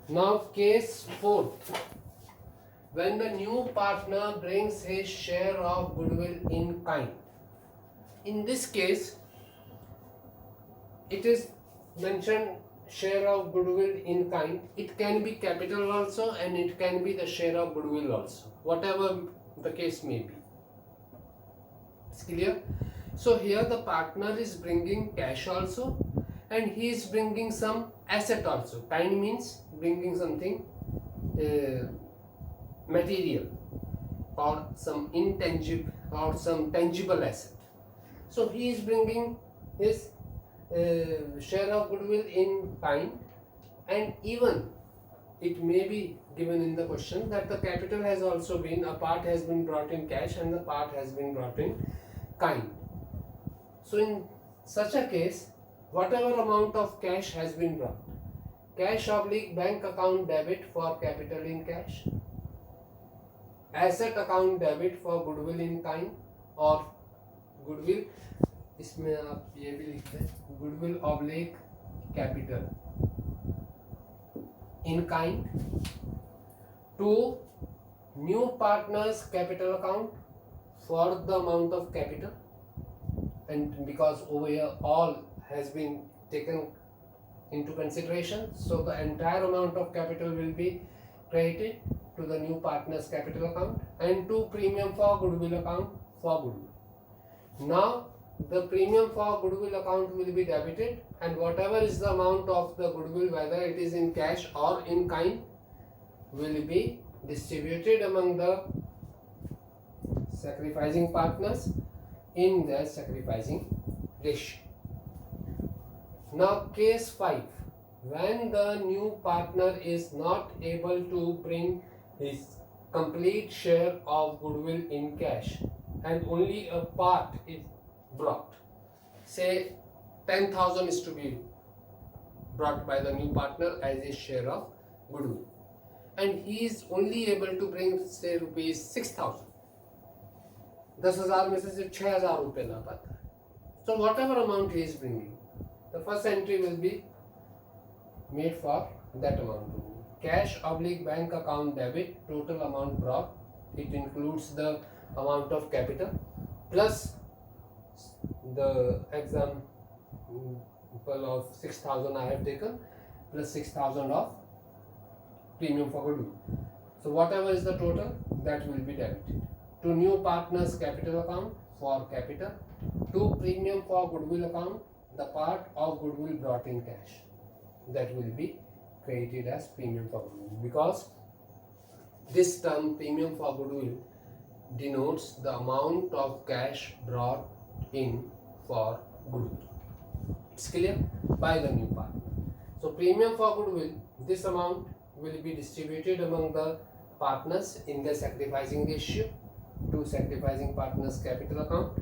Now case fourth, when the new partner brings his share of goodwill in kind. In this case, it is mentioned share of goodwill in kind. It can be capital also and it can be the share of goodwill also, whatever the case may be. It's clear? So here the partner is bringing cash also and he is bringing some asset also. Kind means bringing something material or some intangible or some tangible asset. So he is bringing his share of goodwill in kind, and even it may be given in the question that the capital has also been, a part has been brought in cash and the part has been brought in kind. So in such a case, whatever amount of cash has been brought, cash oblique bank account debit for capital in cash, asset account debit for goodwill in kind, और goodwill इसमें आप ये भी लिखते हैं goodwill oblique capital in kind, to new partners capital account for the amount of capital, and because over here all has been taken into consideration, so the entire amount of capital will be credited to the new partners capital account, and to premium for goodwill account for goodwill. Now the premium for goodwill account will be debited, and whatever is the amount of the goodwill, whether it is in cash or in kind, will be distributed among the sacrificing partners in their sacrificing ratio. Now case 5, when the new partner is not able to bring his complete share of goodwill in cash and only a part is brought, say 10,000 is to be brought by the new partner as his share of goodwill, and he is only able to bring say rupees 6,000, 10,000 में से सिर्फ 6,000 रुपये ला पाता है. So whatever amount he is bringing, the first entry will be made for that amount. Cash oblique bank account debit, total amount brought, it includes the amount of capital plus the example of 6,000 I have taken, plus 6,000 of premium for goodwill. So whatever is the total, that will be debited to new partners capital account for capital, to premium for goodwill account, the part of goodwill brought in cash, that will be credited as premium for goodwill, because this term premium for goodwill denotes the amount of cash brought in for goodwill. It's clear? By the new partner. So premium for goodwill, this amount will be distributed among the partners in the sacrificing ratio to sacrificing partners capital account.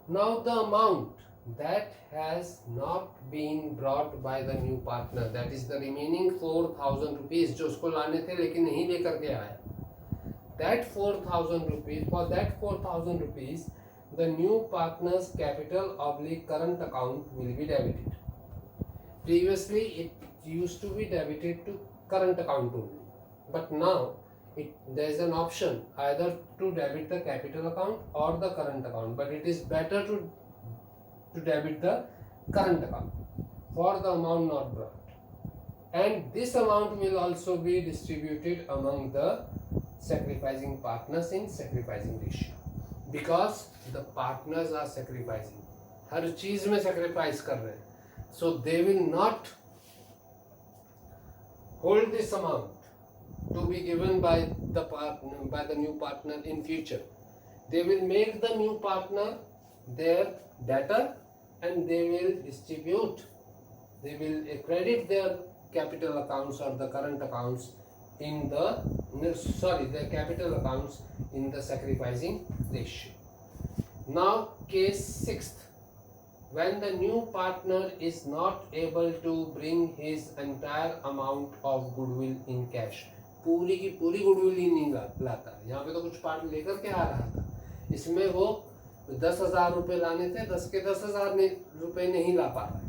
Now the amount that has not been brought by the new partner, that is the remaining 4,000 rupees जो उसको लाने थे लेकिन नहीं लेकर के आया, that 4,000 rupees, for that 4,000 rupees the new partner's capital oblique current account will be debited. Previously it used to be debited to current account only, but now there is an option either to debit the capital account or the current account, but it is better to debit the current account for the amount not brought, and this amount will also be distributed among the sacrificing partners in sacrificing ratio, because the partners are sacrificing, हर चीज में sacrifice कर रहे हैं, so they will not hold this amount to be given by the new partner in future. They will make the new partner their debtor and they will distribute, they will credit their capital accounts or the current accounts in their capital accounts in the sacrificing ratio. Now case 6th, when the new partner is not able to bring his entire amount of goodwill in cash, पूरी की पूरी goodwill ही नहीं लाता, यहाँ पे तो कुछ part लेकर के आ रहा था, इसमें वो 10,000 रुपये लाने थे, 10 के 10,000 रुपये नहीं ला पा रहा है.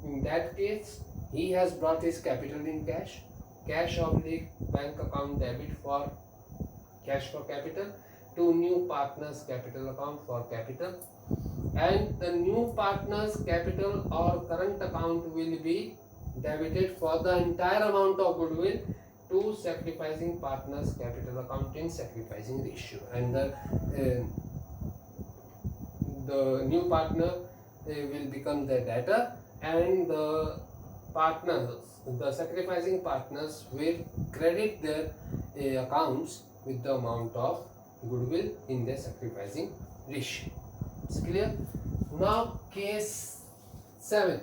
In that case he has brought his capital in cash cash oblique bank account debit for cash for capital to new partners capital account for capital, and the new partners capital or current account will be debited for the entire amount of goodwill to sacrificing partners capital account in sacrificing ratio, and the new partner will become the debtor, and the partners, the sacrificing partners will credit their accounts with the amount of goodwill in their sacrificing ratio. It's clear? Now case 7.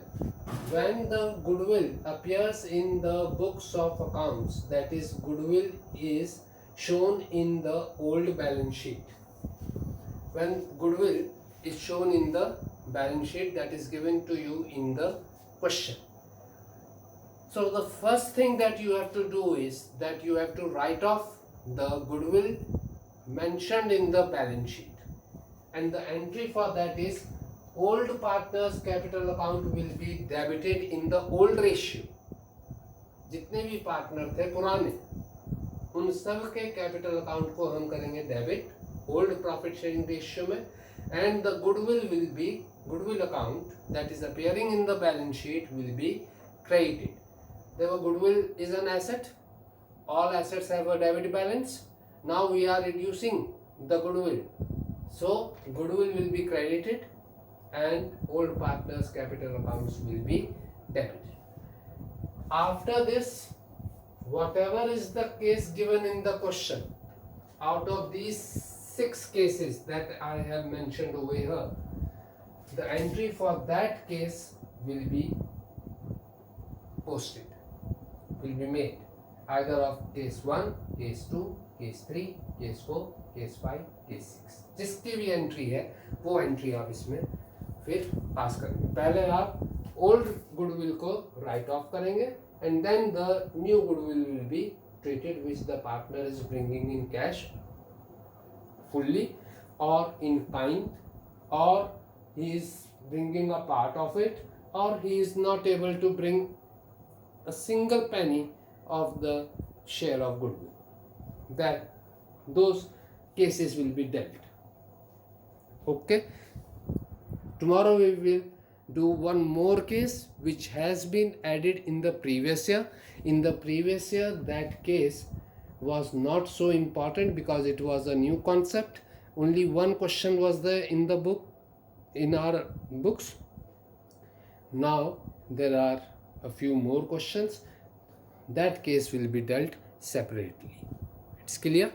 When the goodwill appears in the books of accounts, that is, goodwill is shown in the old balance sheet. When goodwill is shown in the balance sheet that is given to you in the question. So the first thing that you have to do is that you have to write off the goodwill mentioned in the balance sheet, and the entry for that is old partners capital account will be debited in the old ratio. जितने भी partner थे पुराने, उन सब के capital account को हम करेंगे debit old profit sharing ratio में, and the goodwill will be, goodwill account that is appearing in the balance sheet will be credited. Therefore goodwill is an asset, all assets have a debit balance. Now we are reducing the goodwill, so goodwill will be credited and old partners capital accounts will be debited. After this, whatever is the case given in the question, out of these 6 cases that I have mentioned over here, the entry for that case will be posted, will be made, either of case 1, case 2, case 3, case 4, case 5, case 6. जिसकी भी entry है वो entry आप इसमें फिर पास करेंगे. पहले आप ओल्ड गुडविल को राइट ऑफ करेंगे, and then the new goodwill will be treated which the partner is bringing in cash fully or in kind, or he is bringing a part of it, or he is not able to bring a single penny of the share of goodwill. That those cases will be dealt. Okay, tomorrow we will do one more case which has been added in the previous year. In the previous year that case was not so important because it was a new concept. Only one question was there in the book, in our books. Now there are a few more questions. That case will be dealt separately. It's clear?